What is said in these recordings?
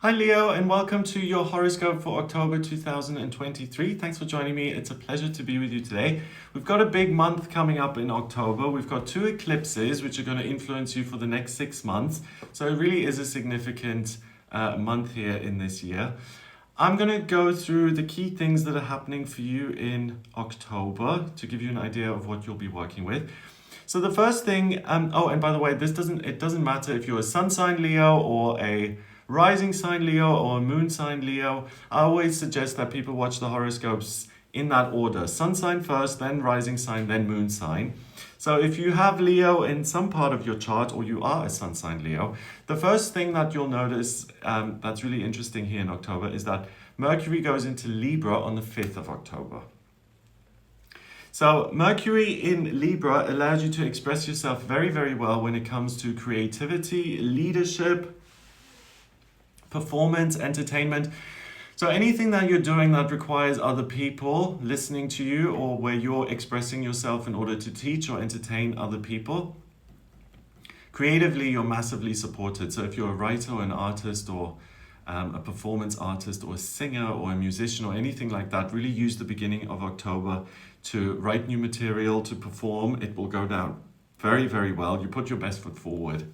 Hi Leo, and welcome to your horoscope for October 2023. Thanks for joining me. It's a pleasure to be with you today. We've got a big month coming up in October. We've got two eclipses which are going to influence you for the next 6 months. So it really is a significant month here in this year. I'm going to go through the key things that are happening for you in October to give you an idea of what you'll be working with. So the first thing, and by the way, it doesn't matter if you're a sun sign Leo or a rising sign Leo or a moon sign Leo. I always suggest that people watch the horoscopes in that order. Sun sign first, then rising sign, then moon sign. So if you have Leo in some part of your chart or you are a sun sign Leo, the first thing that you'll notice that's really interesting here in October is that Mercury goes into Libra on the 5th of October. So Mercury in Libra allows you to express yourself very, very well when it comes to creativity, leadership, performance, entertainment. So anything that you're doing that requires other people listening to you or where you're expressing yourself in order to teach or entertain other people, creatively you're massively supported. So if you're a writer or an artist or a performance artist or a singer or a musician or anything like that, really use the beginning of October to write new material, to perform. It will go down very, very well. You put your best foot forward.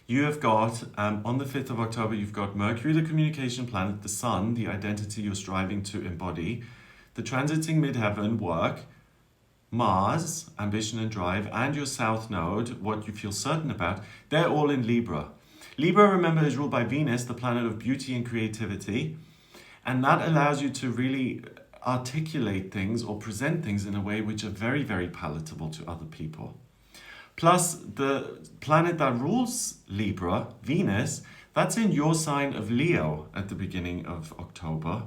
You have got, on the 5th of October, you've got Mercury, the communication planet, the sun, the identity you're striving to embody, the transiting midheaven, work, Mars, ambition and drive, and your south node, what you feel certain about, they're all in Libra. Libra, remember, is ruled by Venus, the planet of beauty and creativity, and that allows you to really articulate things or present things in a way which are very, very palatable to other people. Plus, the planet that rules Libra, Venus, that's in your sign of Leo at the beginning of October.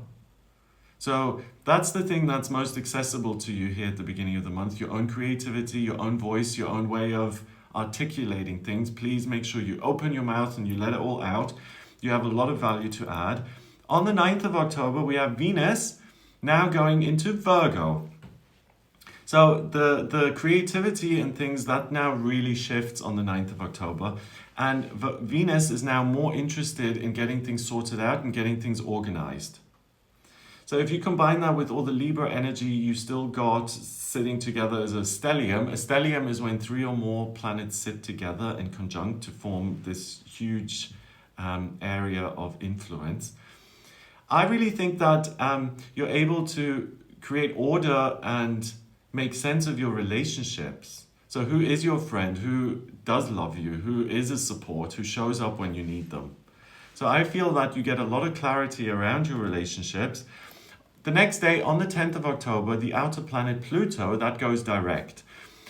So that's the thing that's most accessible to you here at the beginning of the month, your own creativity, your own voice, your own way of articulating things. Please make sure you open your mouth and you let it all out. You have a lot of value to add. On the 9th of October, we have Venus now going into Virgo. So the creativity and things, that now really shifts on the 9th of October. And Venus is now more interested in getting things sorted out and getting things organized. So if you combine that with all the Libra energy you still got sitting together as a stellium. A stellium is when 3 or more planets sit together in conjunct to form this huge area of influence. I really think that you're able to create order and make sense of your relationships. So who is your friend? Who does love you? Who is a support? Who shows up when you need them? So I feel that you get a lot of clarity around your relationships. The next day, on the 10th of October, the outer planet Pluto, that goes direct.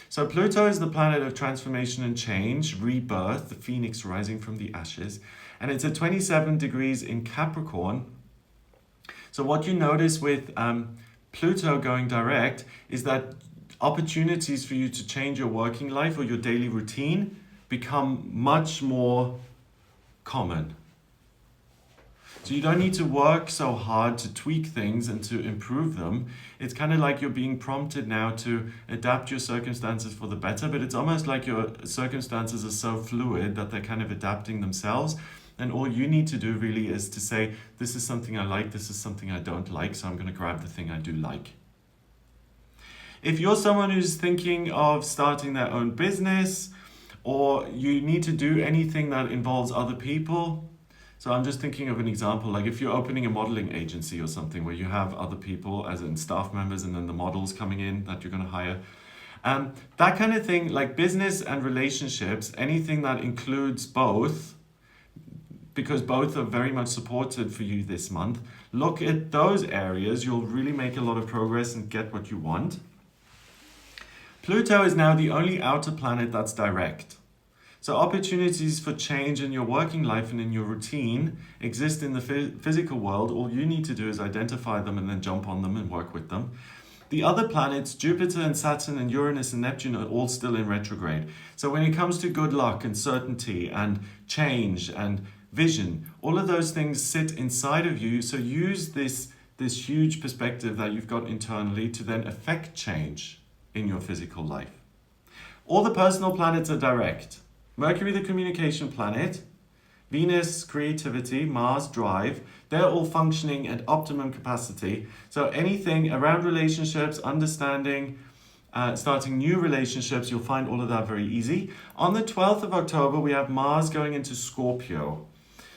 So Pluto is the planet of transformation and change, rebirth, the phoenix rising from the ashes. And it's at 27 degrees in Capricorn. So what you notice with Pluto going direct is that opportunities for you to change your working life or your daily routine become much more common. So you don't need to work so hard to tweak things and to improve them. It's kind of like you're being prompted now to adapt your circumstances for the better, but it's almost like your circumstances are so fluid that they're kind of adapting themselves. And all you need to do really is to say, this is something I like, this is something I don't like, so I'm going to grab the thing I do like. If you're someone who's thinking of starting their own business, or you need to do anything that involves other people, so I'm just thinking of an example, like if you're opening a modeling agency or something where you have other people as in staff members and then the models coming in that you're going to hire, that kind of thing, like business and relationships, anything that includes both, because both are very much supported for you this month. Look at those areas. You'll really make a lot of progress and get what you want. Pluto is now the only outer planet that's direct. So opportunities for change in your working life and in your routine exist in the physical world. All you need to do is identify them and then jump on them and work with them. The other planets, Jupiter and Saturn and Uranus and Neptune, are all still in retrograde. So when it comes to good luck and certainty and change and vision, all of those things sit inside of you. So use this huge perspective that you've got internally to then affect change in your physical life. All the personal planets are direct. Mercury, the communication planet, Venus, creativity, Mars, drive. They're all functioning at optimum capacity. So anything around relationships, understanding, starting new relationships, you'll find all of that very easy. On the 12th of October, we have Mars going into Scorpio.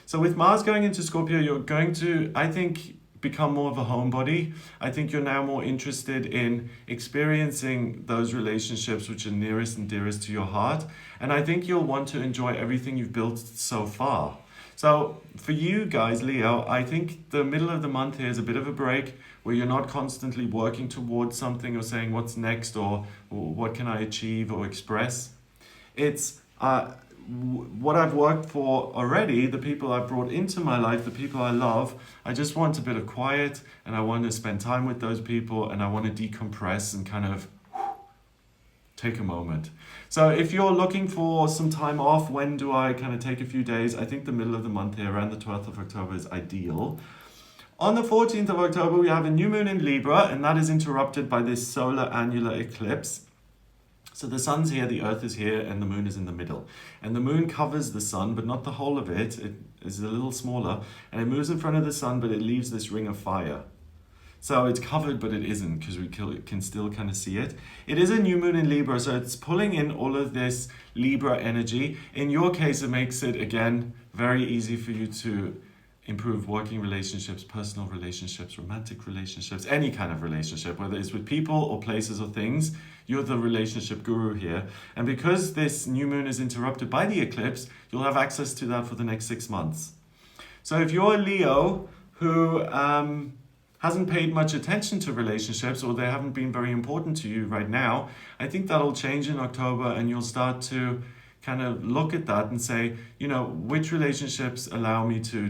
So with Mars going into Scorpio, you're going to, I think, become more of a homebody. I think you're now more interested in experiencing those relationships which are nearest and dearest to your heart. And I think you'll want to enjoy everything you've built so far. So for you guys, Leo, I think the middle of the month here is a bit of a break where you're not constantly working towards something or saying what's next or what can I achieve or express. It's what I've worked for already, the people I've brought into my life, the people I love. I just want a bit of quiet and I want to spend time with those people and I want to decompress and kind of take a moment. So if you're looking for some time off, when do I kind of take a few days? I think the middle of the month here, around the 12th of October, is ideal. On the 14th of October, we have a new moon in Libra, and that is interrupted by this solar annular eclipse. So the sun's here, the earth is here, and the moon is in the middle. And the moon covers the sun, but not the whole of it. It is a little smaller, and it moves in front of the sun, but it leaves this ring of fire. So it's covered, but it isn't, because we can still kind of see it. It is a new moon in Libra, so it's pulling in all of this Libra energy. In your case, it makes it, again, very easy for you to improve working relationships, personal relationships, romantic relationships, any kind of relationship, whether it's with people or places or things. You're the relationship guru here. And because this new moon is interrupted by the eclipse, you'll have access to that for the next 6 months. So if you're a Leo who hasn't paid much attention to relationships or they haven't been very important to you right now, I think that'll change in October and you'll start to kind of look at that and say, you know, which relationships allow me to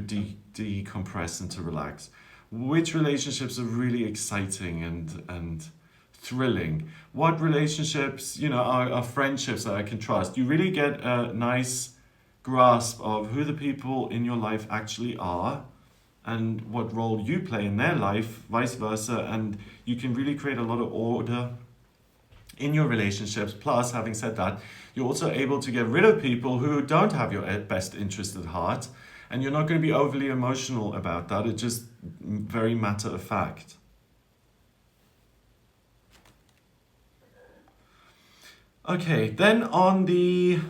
decompress and to relax? Which relationships are really exciting and thrilling? What relationships, you know, are friendships that I can trust? You really get a nice grasp of who the people in your life actually are and what role you play in their life, vice versa, and you can really create a lot of order in your relationships. Plus, having said that, you're also able to get rid of people who don't have your best interest at heart, and you're not going to be overly emotional about that. It's just very matter of fact. Okay, then on the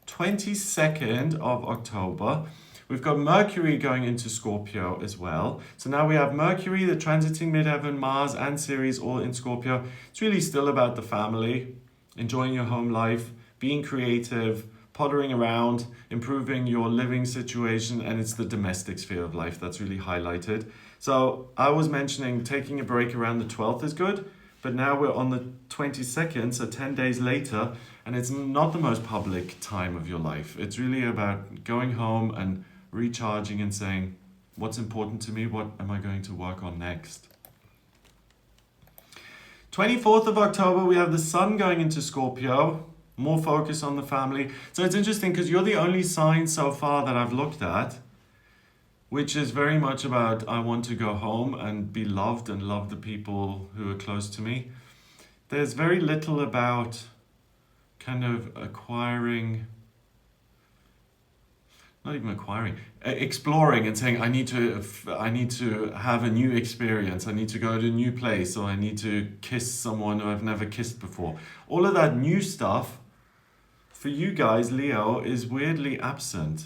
22nd of October, we've got Mercury going into Scorpio as well. So now we have Mercury, the transiting midheaven, Mars and Ceres all in Scorpio. It's really still about the family, enjoying your home life, being creative, pottering around, improving your living situation, and it's the domestic sphere of life that's really highlighted. So I was mentioning taking a break around the 12th is good, but now we're on the 22nd, so 10 days later, and it's not the most public time of your life. It's really about going home and recharging and saying, what's important to me? What am I going to work on next? 24th of October, we have the sun going into Scorpio, more focus on the family. So it's interesting because you're the only sign so far that I've looked at, which is very much about I want to go home and be loved and love the people who are close to me. There's very little about kind of exploring and saying I need to have a new experience, I need to go to a new place, or I need to kiss someone who I've never kissed before. All of that new stuff for you guys, Leo, is weirdly absent.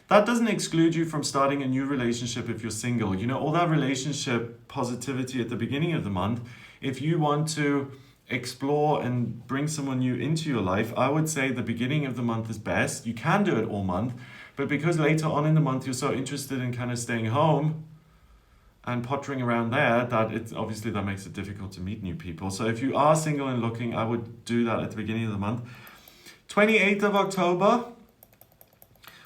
That doesn't exclude you from starting a new relationship if you're single. You know, all that relationship positivity at the beginning of the month, if you want to explore and bring someone new into your life, I would say the beginning of the month is best. You can do it all month, but because later on in the month you're so interested in kind of staying home and pottering around there, that makes it difficult to meet new people. So if you are single and looking, I would do that at the beginning of the month. 28th of October,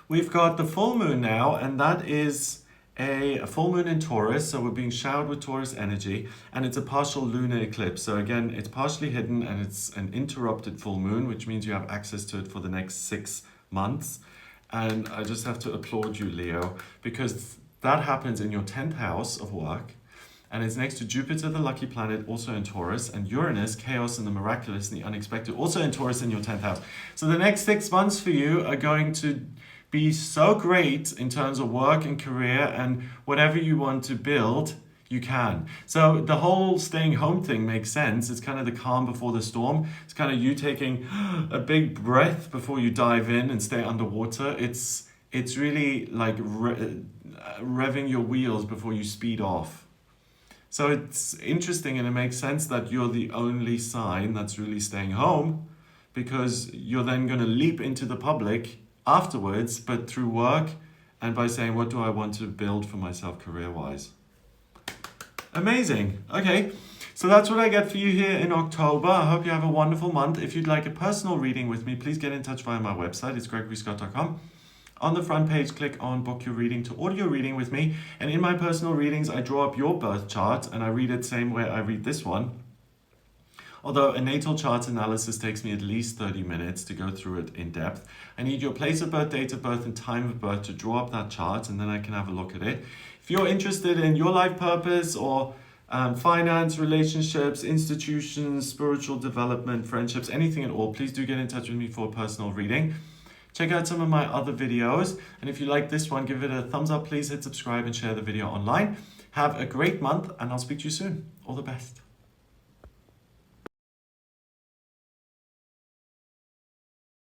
we've got the full moon now, and that is a full moon in Taurus, so we're being showered with Taurus energy, and it's a partial lunar eclipse. So again, it's partially hidden and it's an interrupted full moon, which means you have access to it for the next 6 months. And I just have to applaud you, Leo, because that happens in your 10th house of work, and it's next to Jupiter, the lucky planet, also in Taurus, and Uranus, chaos and the miraculous and the unexpected, also in Taurus in your 10th house. So the next 6 months for you are going to be so great in terms of work and career, and whatever you want to build, you can. So the whole staying home thing makes sense. It's kind of the calm before the storm. It's kind of you taking a big breath before you dive in and stay underwater. It's really like revving your wheels before you speed off. So it's interesting, and it makes sense that you're the only sign that's really staying home, because you're then going to leap into the public afterwards, but through work and by saying, what do I want to build for myself career-wise? Amazing. Okay, so that's what I get for you here in October. I hope you have a wonderful month. If you'd like a personal reading with me, please get in touch via my website. It's gregoryscott.com. On the front page, click on Book Your Reading to order your reading with me. And in my personal readings, I draw up your birth chart and I read it the same way I read this one. Although a natal chart analysis takes me at least 30 minutes to go through it in depth, I need your place of birth, date of birth, and time of birth to draw up that chart, and then I can have a look at it. If you're interested in your life purpose or finance, relationships, institutions, spiritual development, friendships, anything at all, please do get in touch with me for a personal reading. Check out some of my other videos, and if you like this one, give it a thumbs up, please hit subscribe and share the video online. Have a great month, and I'll speak to you soon. All the best.